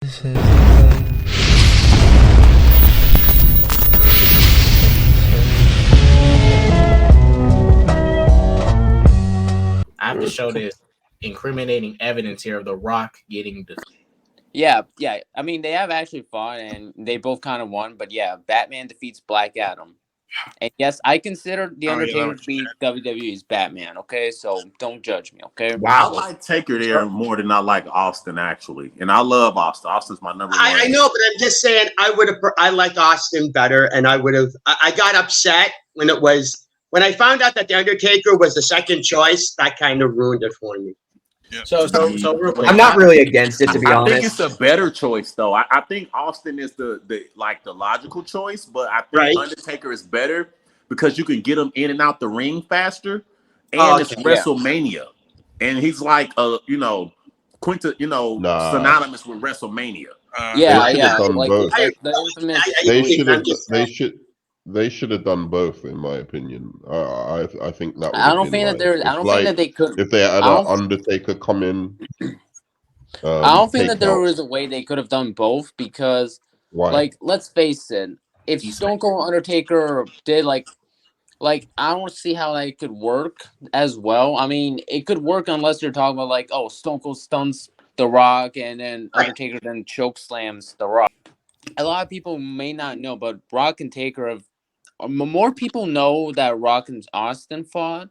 I have to show this incriminating evidence here of The Rock getting defeated. Yeah. I mean, they have actually fought, and they both kind of won. But yeah, Batman defeats Black Adam. And yes, I consider The Undertaker to be WWE's Batman, okay? So don't judge me, okay? Wow. I like Taker there more than I like Austin, actually. And I love Austin. Austin's my number one. I know, but I'm just saying I liked Austin better, and I got upset when I found out that The Undertaker was the second choice. That kind of ruined it for me. Yeah. So real quick, I'm not really against it, to be honest. I think it's a better choice, though. I think Austin is the logical choice, but I think Undertaker is better because you can get him in and out the ring faster, and it's WrestleMania, and he's like synonymous with WrestleMania. They should have done both, in my opinion. I think that. I don't think that they could. If they had an Undertaker come in, I don't think that there was a way they could have done both because, let's face it, if Stone Cold Undertaker did I don't see how that could work as well. I mean, it could work unless you're talking about Stone Cold stuns The Rock and then Undertaker then choke slams The Rock. A lot of people may not know, but Rock and Taker have more people know that Rock and Austin fought.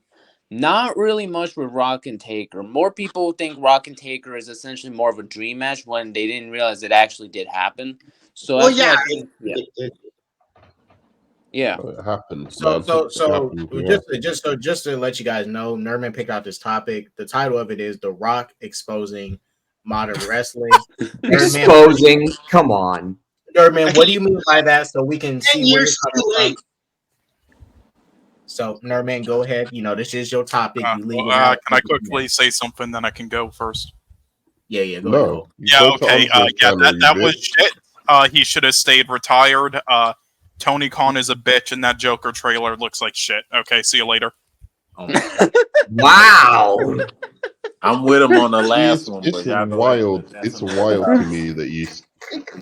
Not really much with Rock and Taker. More people think Rock and Taker is essentially more of a dream match when they didn't realize it actually did happen. So it happened. Just to let you guys know, Nerman picked out this topic. The title of it is "The Rock Exposing Modern Wrestling." Exposing? Come on, Nerman. What do you mean by that? So we can see where you're coming from. So, Nerman, go ahead. This is your topic. You leave it out. Can I quickly say something? Then I can go first. Yeah. Go ahead. Yeah. Okay. That was shit. He should have stayed retired. Tony Khan is a bitch, and that Joker trailer looks like shit. Okay, see you later. Oh wow. I'm with him on the last one. It's wild. It's wild to me that you.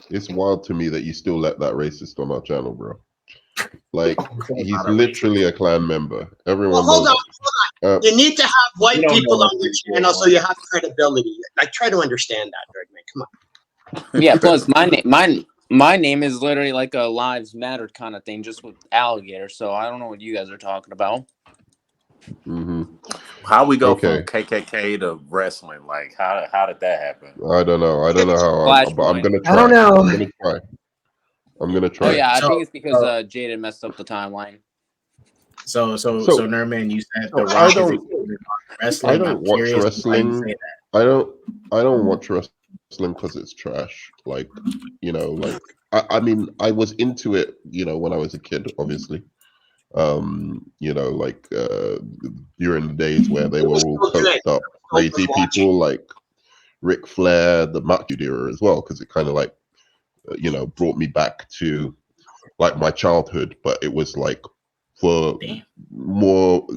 It's wild to me that you still let that racist on our channel, bro. He's literally a clan member. Everyone. Hold on. You need to have white people on your channel so you have credibility. Try to understand that, Birdman. Come on. Yeah. Plus, my name is literally like a Lives Matter kind of thing, just with alligator. So I don't know what you guys are talking about. Mm-hmm. How we go from KKK to wrestling? How did that happen? I don't know how. But I'm gonna try. I don't know. I'm gonna try. Oh yeah, I think it's because Jaden messed up the timeline. So Nerman, you said The Rock is wrestling. I don't watch wrestling. I don't watch wrestling because it's trash. I mean, I was into it, when I was a kid, obviously. During the days where they were all coked up, crazy people like Ric Flair, the Macho era as well, because it kind of brought me back to my childhood, but it was for more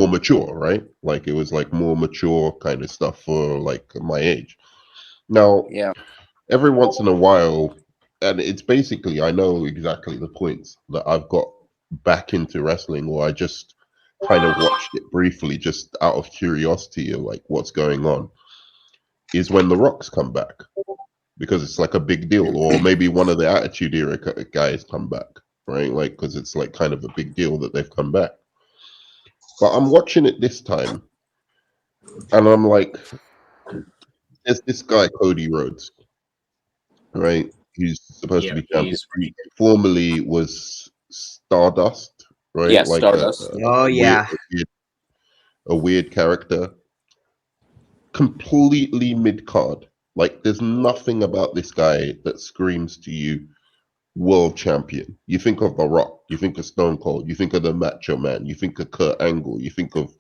mature, right? It was more mature kind of stuff for my age. Now, every once in a while, and it's basically, I know exactly the points that I've got back into wrestling, or I just kind of watched it briefly just out of curiosity of what's going on, is when the Rocks come back, because it's a big deal, or maybe one of the Attitude Era guys come back, right? Because it's kind of a big deal that they've come back. But I'm watching it this time, and I'm there's this guy Cody Rhodes, right? He's supposed to be champion. He formerly was Stardust, right? Yeah, Stardust. A weird character. Completely mid-card. There's nothing about this guy that screams to you world champion. You think of The Rock, you think of Stone Cold, you think of the Macho Man, you think of Kurt Angle, you think of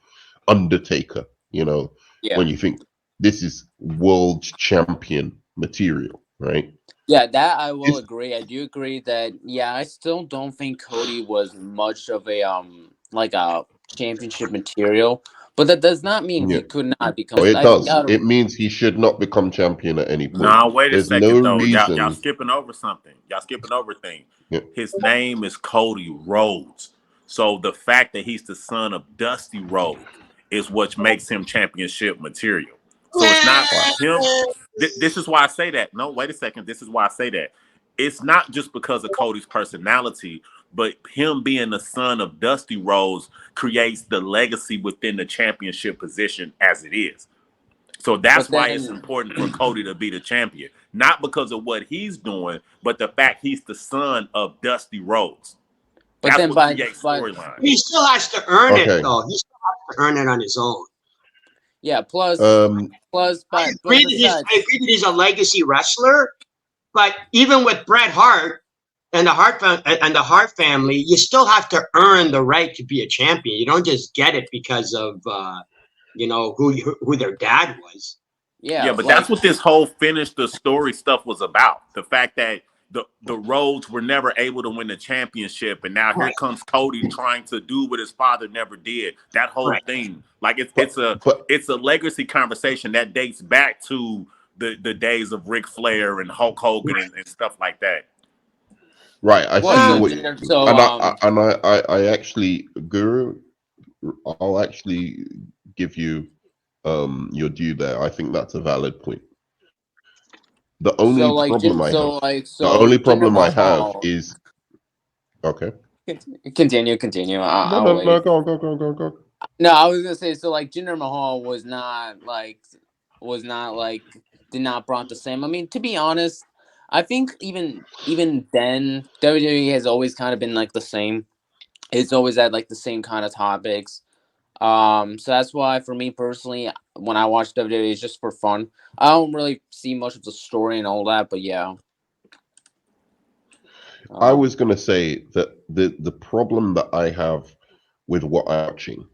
Undertaker, when you think this is world champion material, right? Yeah, that I will agree. I do agree that, I still don't think Cody was much of a a championship material. But that does not mean he could not become. Oh, it does. It means he should not become champion at any point. Now, wait a There's second, no though. reason. Y'all skipping over something. Y'all skipping over thing. His name is Cody Rhodes. So the fact that he's the son of Dusty Rhodes is what makes him championship material. So it's not him. This is why I say that. No, wait a second. This is why I say that. It's not just because of Cody's personality, but him being the son of Dusty Rhodes creates the legacy within the championship position as it is. So that's why it's important for Cody to be the champion. Not because of what he's doing, but the fact he's the son of Dusty Rhodes. But that's what creates storyline. He still has to earn it, though. He still has to earn it on his own. Yeah, plus, I agree that he's a legacy wrestler, but even with Bret Hart and the Hart family, you still have to earn the right to be a champion. You don't just get it because of who their dad was. Yeah, but that's what this whole finish the story stuff was about. The fact that the Rhodes were never able to win the championship, and now here comes Cody trying to do what his father never did. That whole thing, like it's a legacy conversation that dates back to the days of Ric Flair and Hulk Hogan and stuff like that. Right, I see what you. So, I actually, Guru, I'll actually give you your due there. I think that's a valid point. The only problem I have is okay. Continue. No, go. No, I was gonna say, so like Jinder Mahal did not brought the same. I mean, to be honest, I think even then WWE has always kind of been like the same. It's always had like the same kind of topics. So that's why for me personally, when I watch WWE, it's just for fun. I don't really see much of the story and all that, but yeah. I was gonna say that the problem that I have with what I'm watching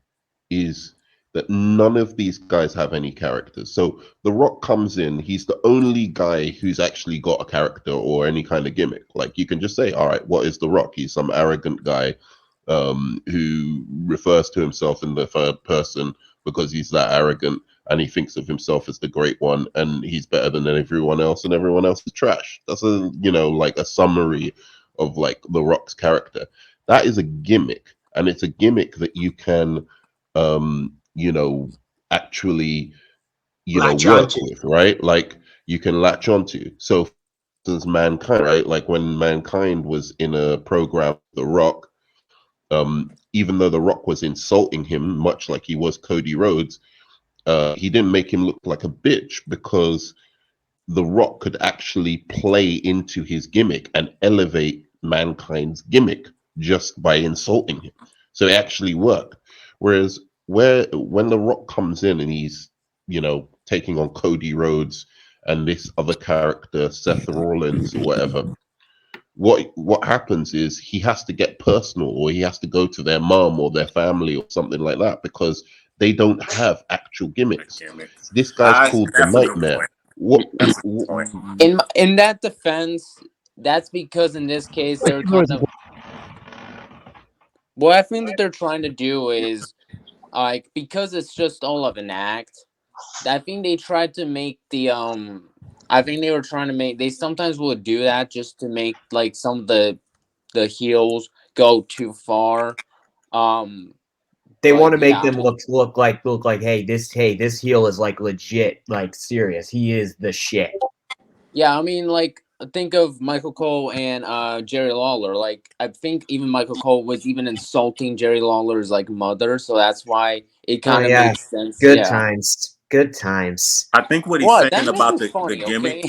is that none of these guys have any characters. So The Rock comes in, he's the only guy who's actually got a character or any kind of gimmick. Like you can just say, all right, what is The Rock? He's some arrogant guy who refers to himself in the third person because he's that arrogant and he thinks of himself as the great one and he's better than everyone else and everyone else is trash. That's like a summary of like The Rock's character. That is a gimmick, and it's a gimmick that you can actually work with, right? Like you can latch onto. So for instance, Mankind, right? Like when Mankind was in a program with The Rock, even though The Rock was insulting him, much like he was Cody Rhodes, he didn't make him look like a bitch because The Rock could actually play into his gimmick and elevate Mankind's gimmick just by insulting him. So it actually worked. Whereas when The Rock comes in and he's, taking on Cody Rhodes and this other character, Seth Rollins or whatever, what happens is he has to get personal, or he has to go to their mom or their family or something like that because they don't have actual gimmicks. This guy's called the Nightmare. In that defense, that's because in this case they're kind of what I think that they're trying to do is like because it's just all of an act. I think they tried to make the I think they were trying to make. They sometimes will do that just to make like some of the heels go too far. They want to make them look like hey this heel is like legit, like serious. He is the shit. Yeah, I mean, like think of Michael Cole and Jerry Lawler. Like I think even Michael Cole was even insulting Jerry Lawler's like mother, so that's why it kind of makes sense. Good times. I think what he's saying about the gimmick.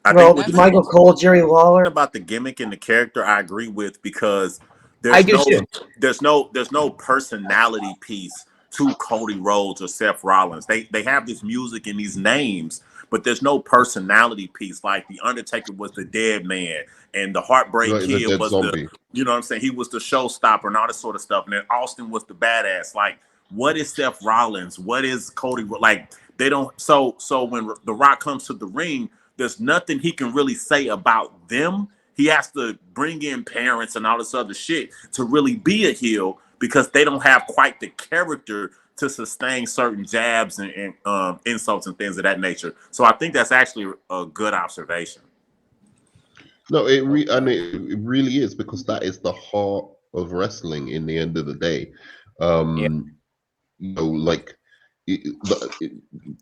Okay? Michael Cole, Jerry Lawler. About the gimmick and the character, I agree with because there's no personality piece to Cody Rhodes or Seth Rollins. They have this music and these names, but there's no personality piece. Like the Undertaker was the dead man, and the Heartbreak Kid was zombie. You know what I'm saying? He was the showstopper and all this sort of stuff. And then Austin was the badass. Like, what is Seth Rollins? What is Cody? Like, they don't. So when The Rock comes to the ring, there's nothing he can really say about them. He has to bring in parents and all this other shit to really be a heel because they don't have quite the character to sustain certain jabs and insults and things of that nature. So I think that's actually a good observation. No, it really is, because that is the heart of wrestling. In the end of the day, you know, like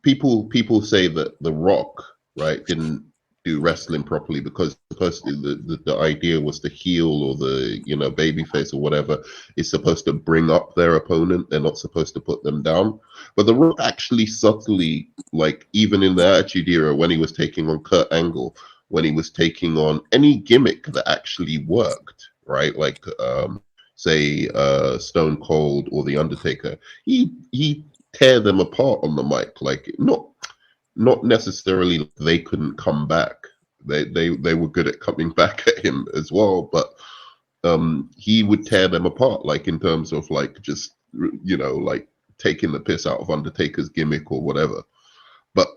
people say that The Rock, right, didn't do wrestling properly because the idea was the heel or the, you know, babyface or whatever is supposed to bring up their opponent. They're not supposed to put them down. But The Rock actually subtly, like even in the Attitude Era, when he was taking on Kurt Angle, when he was taking on any gimmick that actually worked, right, like say Stone Cold or The Undertaker, he tear them apart on the mic, like not necessarily they couldn't come back. They were good at coming back at him as well, but he would tear them apart, like in terms of like just, you know, like taking the piss out of Undertaker's gimmick or whatever. But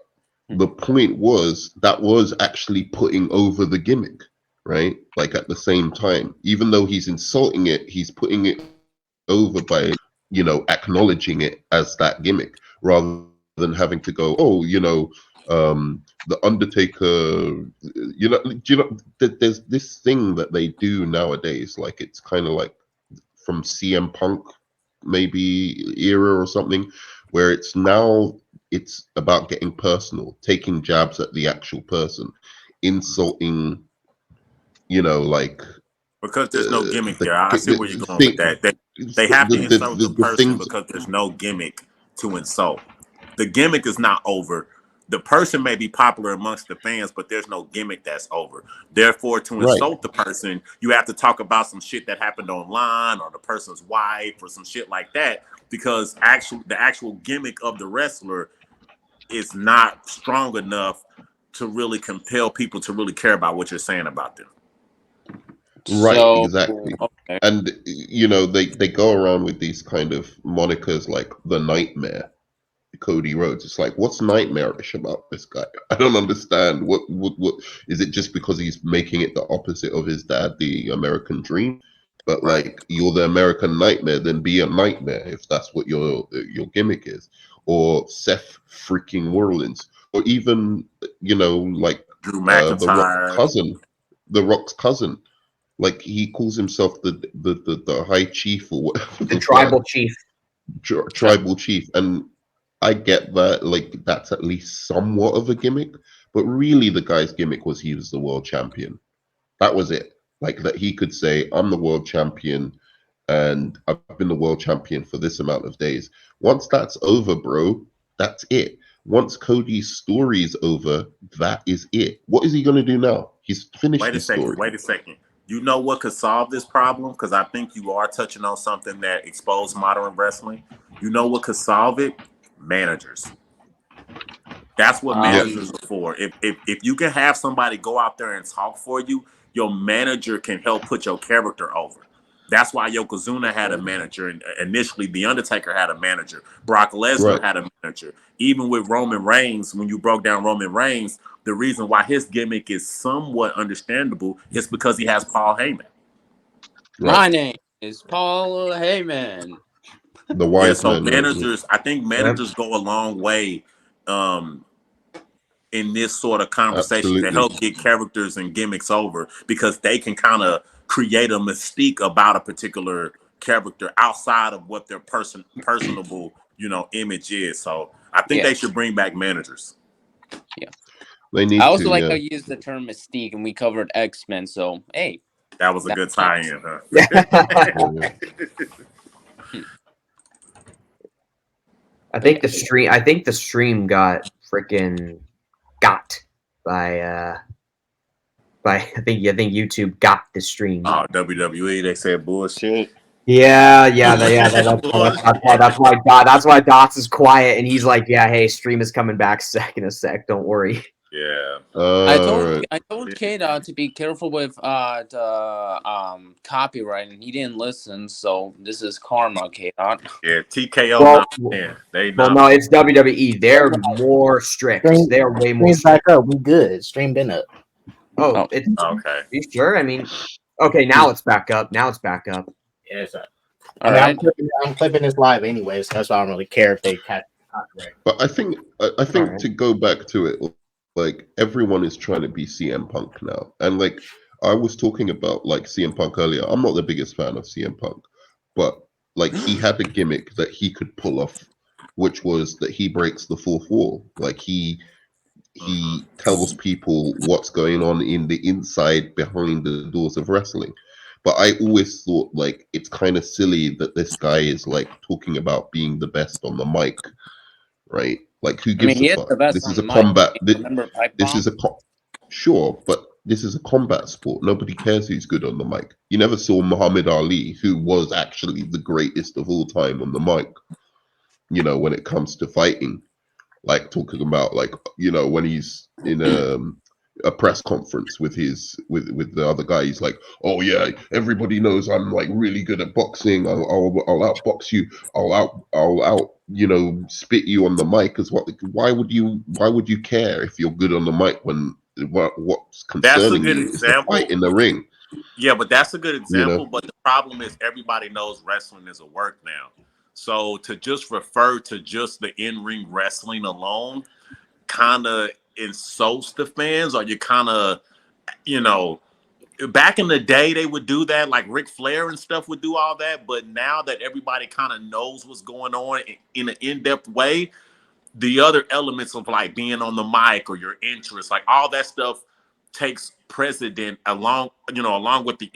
the point was that was actually putting over the gimmick, right? Like at the same time, even though he's insulting it, he's putting it over by, you know, acknowledging it as that gimmick, rather than having to go, oh, you know, the Undertaker, you know, there's this thing that they do nowadays, like it's kind of like from CM Punk maybe era or something, where it's about getting personal, taking jabs at the actual person, insulting, you know, like because there's no gimmick there. I see where you're going with that. They have to insult the person because there's no gimmick to insult. The gimmick is not over. The person may be popular amongst the fans, but there's no gimmick that's over. Therefore, to insult the person, you have to talk about some shit that happened online or the person's wife or some shit like that, because the actual gimmick of the wrestler is not strong enough to really compel people to really care about what you're saying about them. Right, exactly. Okay. And you know, they go around with these kind of monikers like the Nightmare, Cody Rhodes. It's like, what's nightmarish about this guy? I don't understand. What is it? Just because he's making it the opposite of his dad, the American Dream? But like, you're the American Nightmare, then be a nightmare if that's what your gimmick is. Or Seth freaking Rollins, or even, you know, like Drew McIntyre, the Rock's cousin. Like he calls himself the High Chief or whatever. The Tribal Chief. Tribal Chief. And I get that, like that's at least somewhat of a gimmick, but really the guy's gimmick was he was the world champion. That was it. Like that he could say, I'm the world champion and I've been the world champion for this amount of days. Once that's over, bro, that's it. Once Cody's story is over, that is it. What is he going to do now? He's finished his story. Wait a second. You know what could solve this problem? Because I think you are touching on something that exposed modern wrestling. You know what could solve it? Managers. That's what managers are for. If you can have somebody go out there and talk for you, your manager can help put your character over. That's why Yokozuna had a manager, and initially The Undertaker had a manager. Brock Lesnar had a manager. Even with Roman Reigns, when you broke down Roman Reigns, the reason why his gimmick is somewhat understandable is because he has Paul Heyman. My name is Paul Heyman. The wise so managers, I think managers go a long way in this sort of conversation to help get characters and gimmicks over, because they can kind of create a mystique about a particular character outside of what their personable, you know, image is. So I think they should bring back managers. Yeah. They need I also like how you use the term mystique, and we covered X-Men, so hey. That was a good tie-in, huh? I think the stream got freaking got by I think YouTube got the stream. Oh, WWE, they said bullshit. Yeah. That's why Dots is quiet, and he's like, yeah, hey, stream is coming back in a sec. Don't worry. Yeah. I told K-Dot to be careful with the copyright, and he didn't listen. So this is karma, K-Dot. Yeah, TKO. No, it's WWE. They're more strict. They're way more strict. Back up. We good. Stream been up. Oh, it's okay. You sure? I mean, okay. Now it's back up. Yeah, it's up. I'm clipping this live anyways. So that's why I don't really care if they catch it correct. But I think to go back to it, like everyone is trying to be CM Punk now, and like I was talking about like CM Punk earlier. I'm not the biggest fan of CM Punk, but like he had a gimmick that he could pull off, which was that he breaks the fourth wall. Like he tells people what's going on in the inside behind the doors of wrestling. But I always thought like it's kind of silly that this guy is like talking about being the best on the mic, right? Like who gives a fuck? This is a combat. This is a sure, but this is a combat sport. Nobody cares who's good on the mic. You never saw Muhammad Ali, who was actually the greatest of all time on the mic. You know, when it comes to fighting, like talking about like when he's in a press conference with with the other guy, he's like, oh yeah, everybody knows I'm like really good at boxing. I'll outbox you. I'll out spit you on the mic. As what? Why would you care if you're good on the mic when what's concerning you is the fight in the ring? Yeah, but that's a good example. But the problem is everybody knows wrestling is a work now. So to just refer to just the in-ring wrestling alone kind of insults the fans, or you kind of, back in the day they would do that, like Ric Flair and stuff would do all that. But now that everybody kind of knows what's going on in an in-depth way, the other elements of like being on the mic or your interest, like all that stuff takes precedent along with the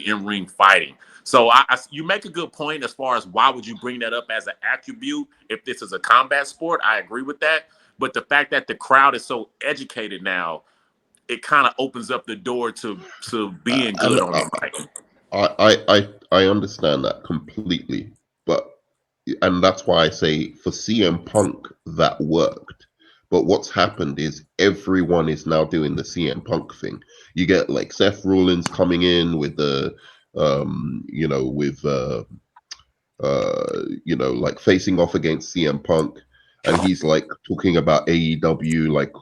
in-ring fighting. So you make a good point as far as why would you bring that up as an attribute if this is a combat sport. I agree with that. But the fact that the crowd is so educated now, it kind of opens up the door to being good on the mic. I understand that completely, and that's why I say for CM Punk that worked. But what's happened is everyone is now doing the CM Punk thing. You get like Seth Rollins coming in with the like facing off against CM Punk, and he's like talking about AEW, like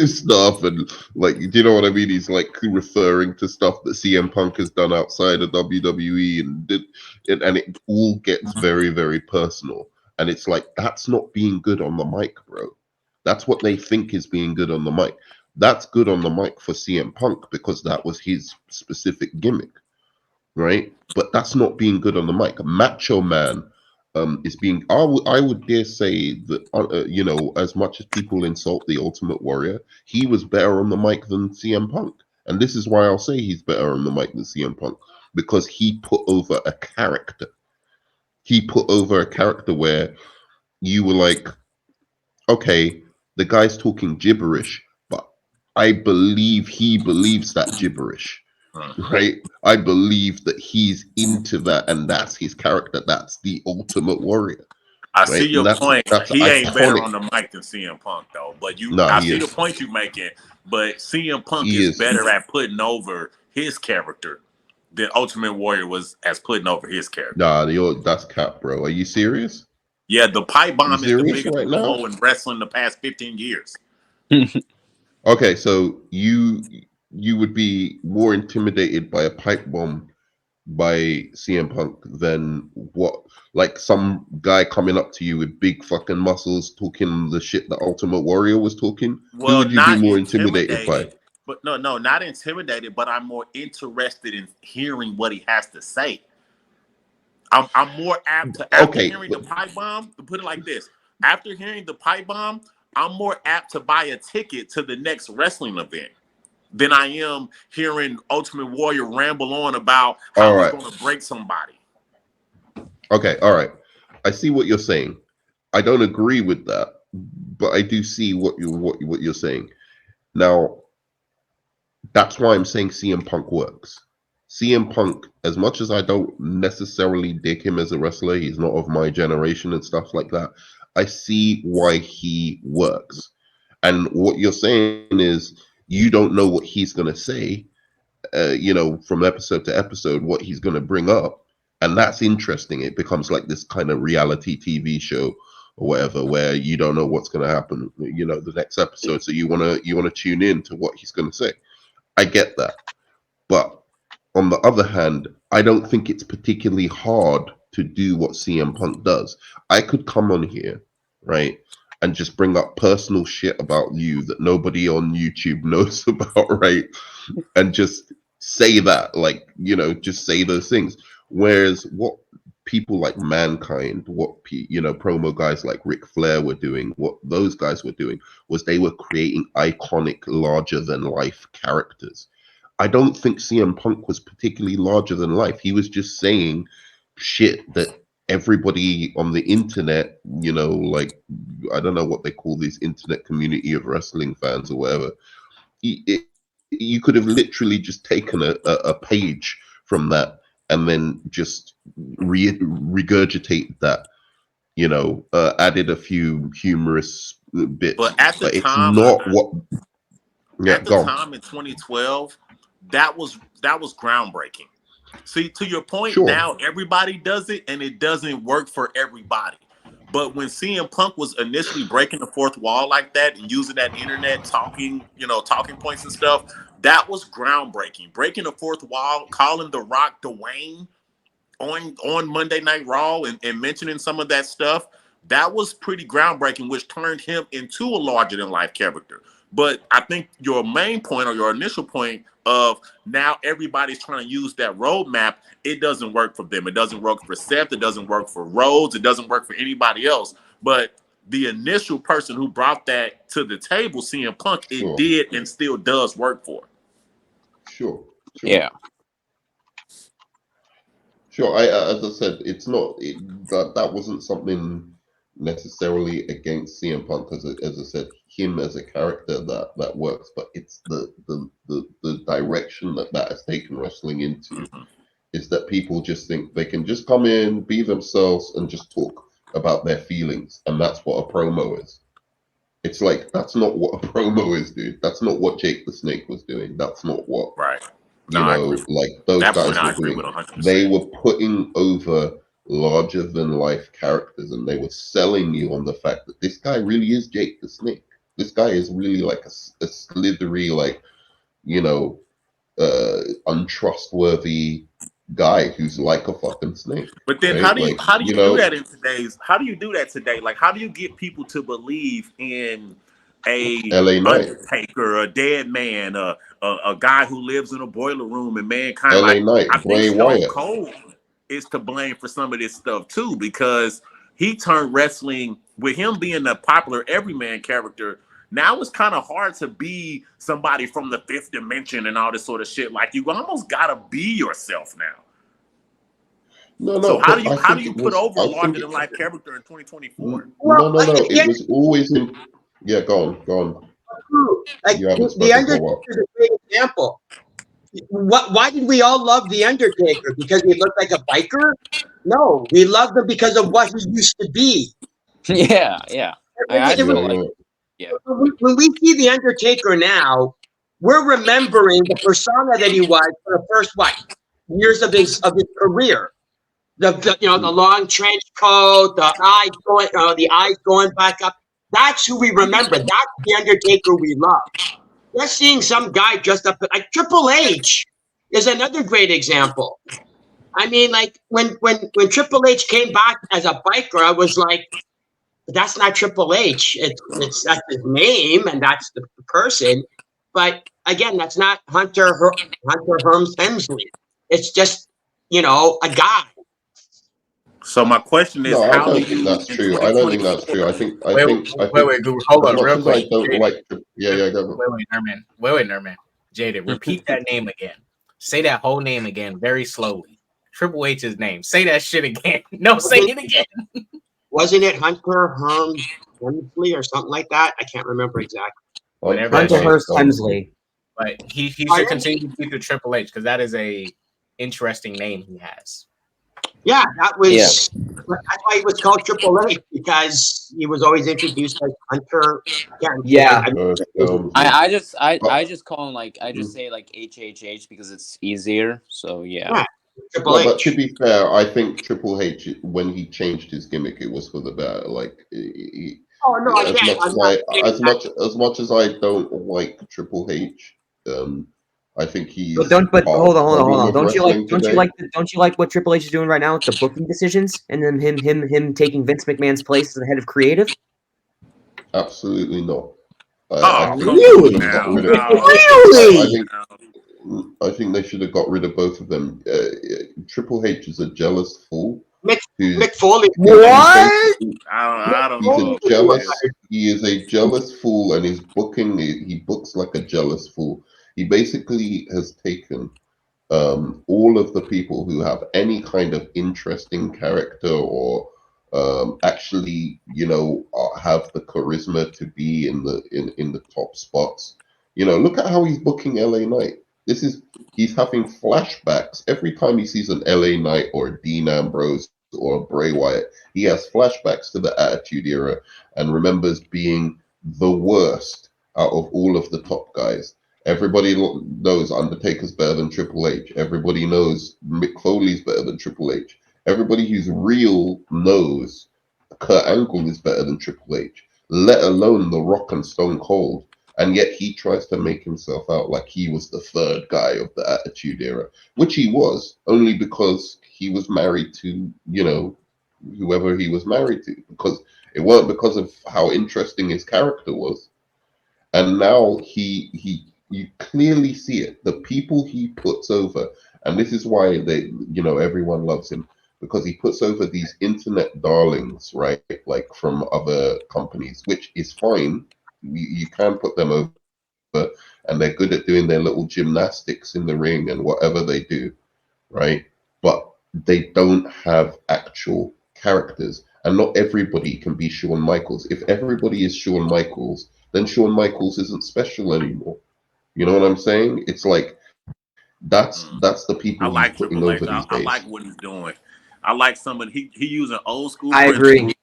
stuff, and like, do you know what I mean? He's like referring to stuff that CM Punk has done outside of WWE, and it all gets very, very personal. And it's like, that's not being good on the mic, bro. That's what they think is being good on the mic. That's good on the mic for CM Punk because that was his specific gimmick, right? But that's not being good on the mic. Macho Man is being. I would dare say that as much as people insult the Ultimate Warrior, he was better on the mic than CM Punk, and this is why I'll say he's better on the mic than CM Punk, because he put over a character. He put over a character where you were like, okay, the guy's talking gibberish, but I believe he believes that gibberish. Right? I believe that he's into that, and that's his character. That's the Ultimate Warrior. I see your point. He ain't better on the mic than CM Punk, though. But I see the point you're making. But CM Punk is better at putting over his character than Ultimate Warrior was as putting over his character. Nah, that's cap, bro. Are you serious? Yeah, the pipe bomb is the biggest promo in wrestling the past 15 years. Okay, so you would be more intimidated by a pipe bomb by CM Punk than what, like some guy coming up to you with big fucking muscles talking the shit that Ultimate Warrior was talking? Well, who would you be more intimidated by? But no, not intimidated, but I'm more interested in hearing what he has to say. I'm more apt to, after hearing the pipe bomb, to put it like this, after hearing the pipe bomb, I'm more apt to buy a ticket to the next wrestling event than I am hearing Ultimate Warrior ramble on about how he's going to break somebody. Okay, all right. I see what you're saying. I don't agree with that, but I do see what you're saying. Now, that's why I'm saying CM Punk works. CM Punk, as much as I don't necessarily dig him as a wrestler, he's not of my generation and stuff like that, I see why he works. And what you're saying is you don't know what he's going to say, from episode to episode, what he's going to bring up. And that's interesting. It becomes like this kind of reality TV show or whatever, where you don't know what's going to happen, the next episode. So you want to tune in to what he's going to say. I get that. But on the other hand, I don't think it's particularly hard to do what CM Punk does. I could come on here, right, and just bring up personal shit about you that nobody on YouTube knows about, right, and just say that, like, you know, just say those things. Whereas what people like Mankind, what promo guys like Ric Flair were doing, what those guys were doing was they were creating iconic, larger than life characters. I don't think CM Punk was particularly larger than life. He was just saying shit that everybody on the internet, you know, like, I don't know what they call this internet community of wrestling fans or whatever. You could have literally just taken a page from that and then just regurgitate that, you know, added a few humorous bits. But at the it's time, not what. Yeah, at the time in 2012, that was groundbreaking. See, to your point, sure. Now everybody does it, and it doesn't work for everybody. But when CM Punk was initially breaking the fourth wall like that and using that internet talking points and stuff, that was groundbreaking. Breaking the fourth wall, calling The Rock Dwayne on Monday Night Raw and mentioning some of that stuff, that was pretty groundbreaking, which turned him into a larger than life character. But I think your main point or your initial point of now everybody's trying to use that roadmap, it doesn't work for them. It doesn't work for Seth. It doesn't work for Rhodes. It doesn't work for anybody else. But the initial person who brought that to the table, CM Punk, it did and still does work for. Sure. Yeah. Sure. As I said, it's not that wasn't something necessarily against CM Punk, as I said, him as a character that works, but it's the direction that has taken wrestling into is that people just think they can just come in, be themselves, and just talk about their feelings, and that's what a promo is. It's like, that's not what a promo is, dude. That's not what Jake the Snake was doing. That's not what like those guys were doing. They were putting over larger than life characters, and they were selling you on the fact that this guy really is Jake the Snake. This guy is really like a slithery, like, you know, untrustworthy guy who's like a fucking snake. But then right? how do you do that in today's? How do you do that today? Like, how do you get people to believe in a LA Knight, Undertaker, a dead man, a guy who lives in a boiler room, and Mankind? LA Knight, I think Stone Cold is to blame for some of this stuff too, because he turned wrestling, with him being a popular everyman character. Now it's kind of hard to be somebody from the fifth dimension and all this sort of shit. Like, you almost gotta be yourself now. No, so how do you put over a larger than life character in 2024? No. It was always in. Yeah, go on. Like, the Undertaker is a great example. Why did we all love the Undertaker? Because he looked like a biker? No, we loved him because of what he used to be. Yeah. When we see the Undertaker now, we're remembering the persona that he was for the first years of his career. The long trench coat, the eyes going back up. That's who we remember. That's the Undertaker we love. We're seeing some guy dressed up like Triple H is another great example. I mean, like when Triple H came back as a biker, I was like, that's not Triple H. It's that's his name and that's the person. But again, that's not Hunter Hearst Helmsley. It's just, a guy. So my question is, I don't think that's true. I don't think that's true. I think. Wait, hold on, real quick. Go. Wait, Nerman. Jada, repeat that name again. Say that whole name again, very slowly. Triple H's name. Say that shit again. No, say it again. Wasn't it Hunter Hearst Helmsley or something like that? I can't remember exactly. Hunter Hearst Helmsley. But he should continue to keep the Triple H because that is a interesting name he has. Yeah, that's why he was called Triple H, because he was always introduced as Hunter. Yeah. I just call him I just say HHH because it's easier. So yeah. Triple H. But to be fair, I think Triple H, when he changed his gimmick, it was for the better. As much as I don't like Triple H, I think he's. But hold on. Don't you today. like what Triple H is doing right now with the booking decisions and then him taking Vince McMahon's place as the head of creative? Absolutely not. Really? I think they should have got rid of both of them. Triple H is a jealous fool. Mick Foley. What? I don't know. He is a jealous fool, and his booking, he books like a jealous fool. He basically has taken all of the people who have any kind of interesting character or actually, have the charisma to be in the top spots. Look at how he's booking LA Knight. He's having flashbacks every time he sees an LA Knight or a Dean Ambrose or a Bray Wyatt. He has flashbacks to the Attitude Era and remembers being the worst out of all of the top guys. Everybody knows Undertaker's better than Triple H. Everybody knows Mick Foley's better than Triple H. Everybody who's real knows Kurt Angle is better than Triple H, let alone The Rock and Stone Cold. And yet he tries to make himself out like he was the third guy of the Attitude Era, which he was, only because he was married to, whoever he was married to. Because it weren't because of how interesting his character was. And now you clearly see it. The people he puts over, and this is why everyone loves him, because he puts over these internet darlings, right? Like from other companies, which is fine. You can put them over, and they're good at doing their little gymnastics in the ring and whatever they do, right? But they don't have actual characters, and not everybody can be Shawn Michaels. If everybody is Shawn Michaels, then Shawn Michaels isn't special anymore. You know what I'm saying? It's like that's the people I like putting Triple over H. these days. I like what he's doing. I like somebody he using old school I principles.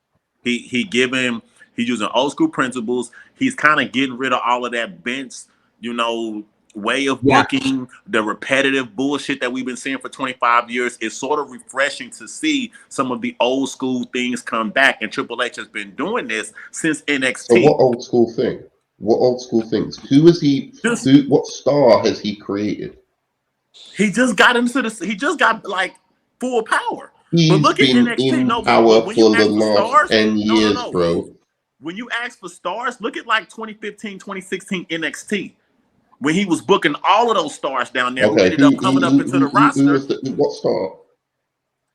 agree. He's using old school principles. He's kind of getting rid of all of that bench, way of booking, the repetitive bullshit that we've been seeing for 25 years. It's sort of refreshing to see some of the old school things come back. And Triple H has been doing this since NXT. So what old school thing? What old school things? What star has he created? He just got he just got like full power. He's but look been at NXT. in No, power when for you the ask for last stars, 10 years, bro. When you ask for stars, look at like 2015, 2016 NXT. When he was booking all of those stars down there who ended up coming up into the roster. What star?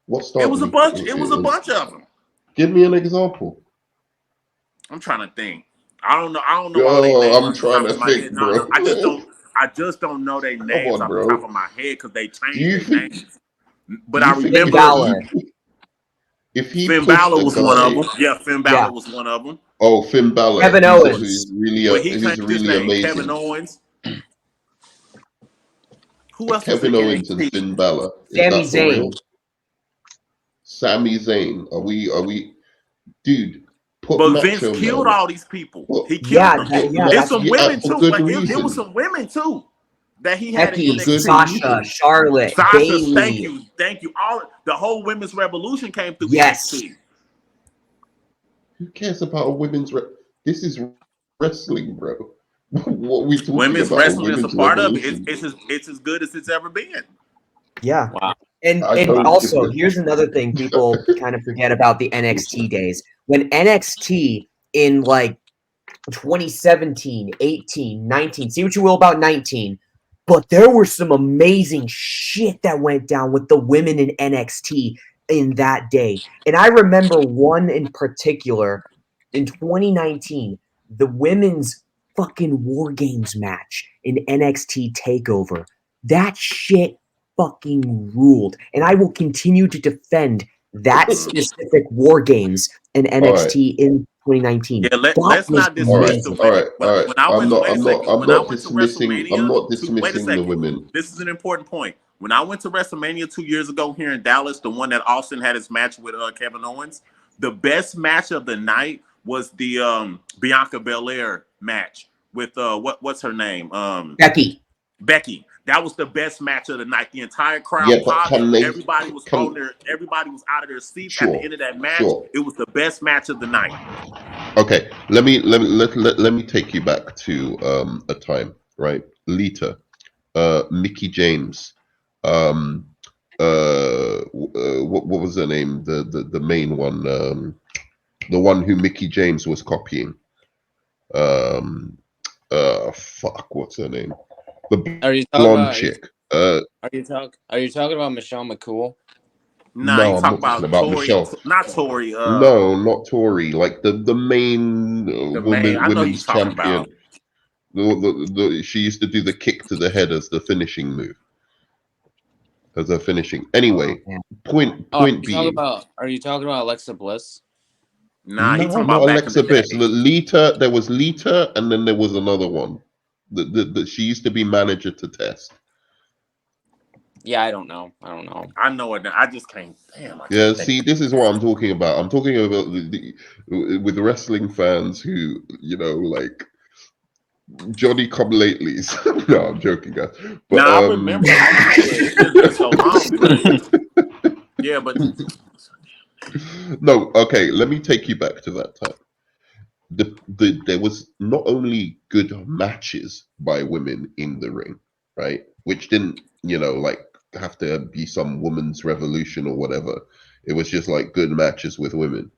What star? It was a bunch. It was a bunch of them. Give me an example. I'm trying to think. I don't know all their names. I'm trying to think, bro. I just don't know their names off the top of my head because they changed their names. But I remember if he Finn Balor was one of them. Yeah, Finn Balor was one of them. Oh, Finn Balor. Kevin Owens. He's really amazing. Kevin Owens. Who else? Kevin Owens and Finn Balor. Sami Zayn. Sami Zayn. Are we? Dude. But Vince killed all these people. He killed them. There's some women too. There was some women too that he had. Becky, Sasha, Charlotte, Bayley. Thank you. All the whole women's revolution came through. Yes. NXT. Who cares about a women's? This is wrestling, bro. What we talking women's about? Wrestling is a part revolution. Of it. It's as good as it's ever been. Yeah. Wow. And also, here's another thing people kind of forget about the NXT days. When NXT in like 2017, 18, 19, see what you will about 19, but there were some amazing shit that went down with the women in NXT in that day. And I remember one in particular in 2019, the women's fucking War Games match in NXT TakeOver. That shit fucking ruled. And I will continue to defend that specific War Games in NXT in 2019. Yeah, let's not dismiss the women. All right. I'm not dismissing the women. This is an important point. When I went to WrestleMania 2 years ago here in Dallas, the one that Austin had his match with Kevin Owens, the best match of the night was the Bianca Belair match with what's her name? Becky. That was the best match of the night. The entire crowd popped. Everybody was everybody was out of their seats at the end of that match. It was the best match of the night. Okay, let me take you back to a time, right? Lita. Mickey James, what was her name? The main one, the one who Mickey James was copying. Fuck, what's her name? The blonde chick. Are you talking about Michelle McCool? No, I'm not talking about Michelle. Not Tori. No, not Tori. Like the main women's champion. She used to do the kick to the head as the finishing move. As a finishing. Anyway, point being. Are you talking about Alexa Bliss? Nah, no, not Alexa Bliss. Lita. There was Lita, and then there was another one. She used to be manager to Test. Yeah, I don't know. I know it. I just can't. Damn. See, this is what I'm talking about. I'm talking about with wrestling fans who, like Johnny Come Latelys. No, I'm joking, guys. But, I remember. It's been so long. Yeah, but no. Okay, let me take you back to that time. There was not only good matches by women in the ring, right? Which didn't, have to be some women's revolution or whatever. It was just like good matches with women.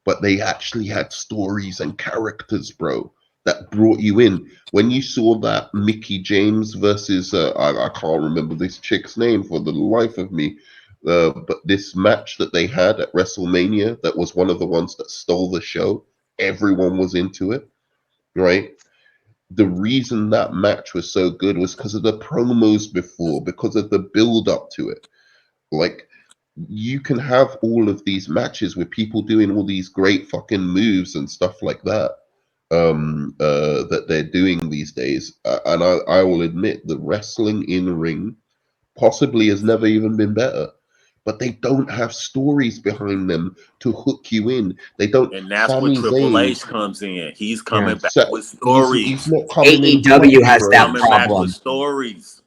But they actually had stories and characters, bro, that brought you in. When you saw that Mickey James versus, I can't remember this chick's name for the life of me, but this match that they had at WrestleMania, that was one of the ones that stole the show. Everyone was into it, right? The reason that match was so good was because of the promos before, because of the build up to it. Like, you can have all of these matches with people doing all these great fucking moves and stuff like that, that they're doing these days. And I will admit, the wrestling in ring possibly has never even been better. But they don't have stories behind them to hook you in. They don't. And that's where Triple H comes in. He's coming back with stories. He's not coming AEW has that coming problem. Back with stories.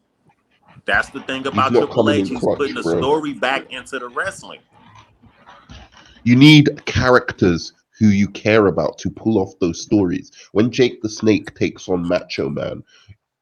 That's the thing about Triple H. He's putting the story back into the wrestling. You need characters who you care about to pull off those stories. When Jake the Snake takes on Macho Man,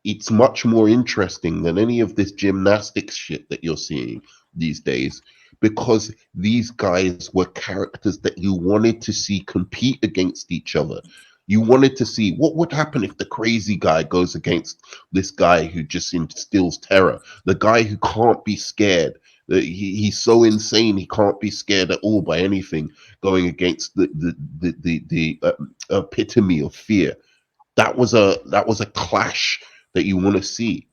it's much more interesting than any of this gymnastics shit that you're seeing these days, because these guys were characters that you wanted to see compete against each other. You wanted to see what would happen if the crazy guy goes against this guy who just instills terror, the guy who can't be scared. He's so insane he can't be scared at all by anything, going against the epitome of fear. That was a clash that you want to see,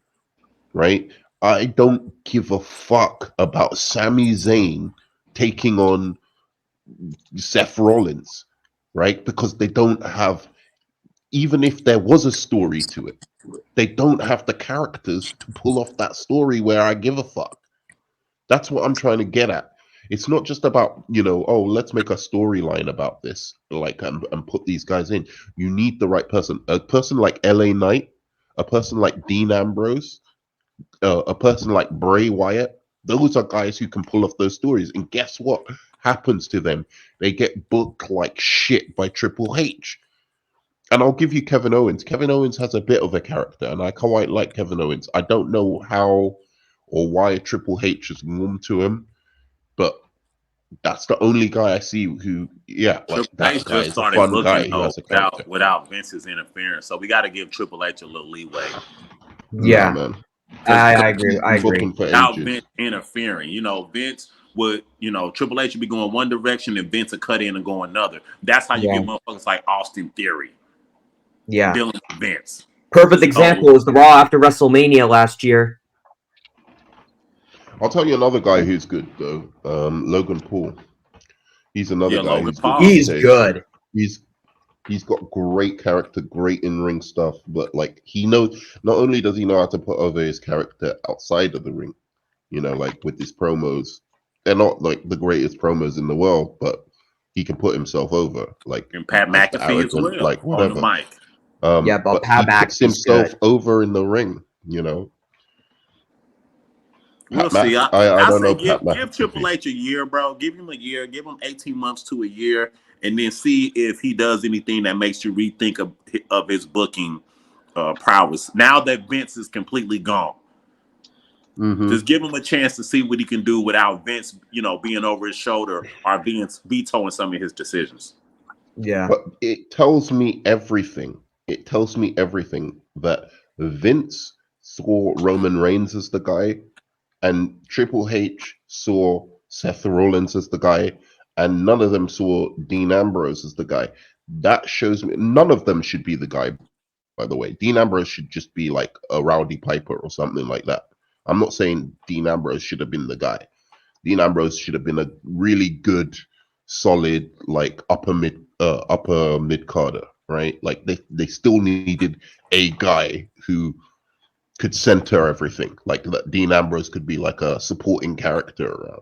right? I don't give a fuck about Sami Zayn taking on Seth Rollins, right? Because they don't have, even if there was a story to it, they don't have the characters to pull off that story where I give a fuck. That's what I'm trying to get at. It's not just about, let's make a storyline about this, and put these guys in. You need the right person. A person like LA Knight, a person like Dean Ambrose, a person like Bray Wyatt. Those are guys who can pull off those stories. And guess what happens to them? They get booked like shit by Triple H. And I'll give you Kevin Owens. Kevin Owens has a bit of a character, and I quite like Kevin Owens. I don't know how or why Triple H has warmed to him, but that's the only guy I see who, Triple H just started booking without Vince's interference. So we got to give Triple H a little leeway. Yeah, man. I agree. Without Vince interfering, Vince would, Triple H would be going one direction and Vince would cut in and go another. That's how you get motherfuckers like Austin Theory. Yeah. Dealing with Vince. Perfect example is the Raw after WrestleMania last year. I'll tell you another guy who's good though. Logan Paul. He's another guy who's good. He's good. He's got great character, great in-ring stuff, but like he knows, not only does he know how to put over his character outside of the ring, like with his promos. They're not like the greatest promos in the world, but he can put himself over. Like, and Pat McAfee as well, like whatever. On the mic. But Pat he puts himself over in the ring, We'll see. I say give Triple H a year, bro. Give him a year. Give him 18 months to a year, and then see if he does anything that makes you rethink of his booking prowess. Now that Vince is completely gone, Mm-hmm. Just give him a chance to see what he can do without Vince, being over his shoulder or being vetoing some of his decisions. Yeah. But it tells me everything. It tells me everything that Vince saw Roman Reigns as the guy, and Triple H saw Seth Rollins as the guy, and none of them saw Dean Ambrose as the guy. That shows me none of them should be the guy, by the way. Dean Ambrose should just be like a Rowdy Piper or something like that. I'm not saying Dean Ambrose should have been the guy. Dean Ambrose should have been a really good, solid, like upper mid carder, right? Like they still needed a guy who could center everything. Like that Dean Ambrose could be like a supporting character around,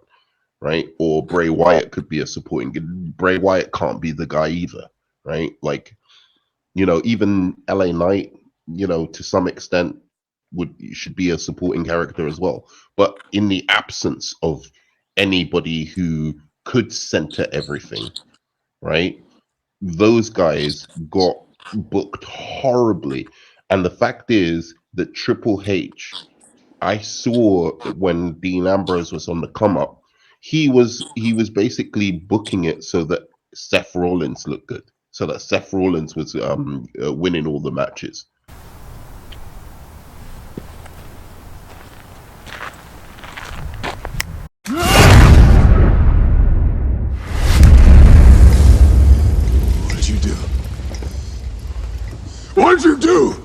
right? Or Bray Wyatt could be a supporting. Bray Wyatt can't be the guy either, right? Like, even LA Knight, to some extent should be a supporting character as well. But in the absence of anybody who could center everything, right? Those guys got booked horribly. And the fact is that Triple H, I saw when Dean Ambrose was on the come up, he was basically booking it so that Seth Rollins looked good, so that Seth Rollins was winning all the matches. What did you do?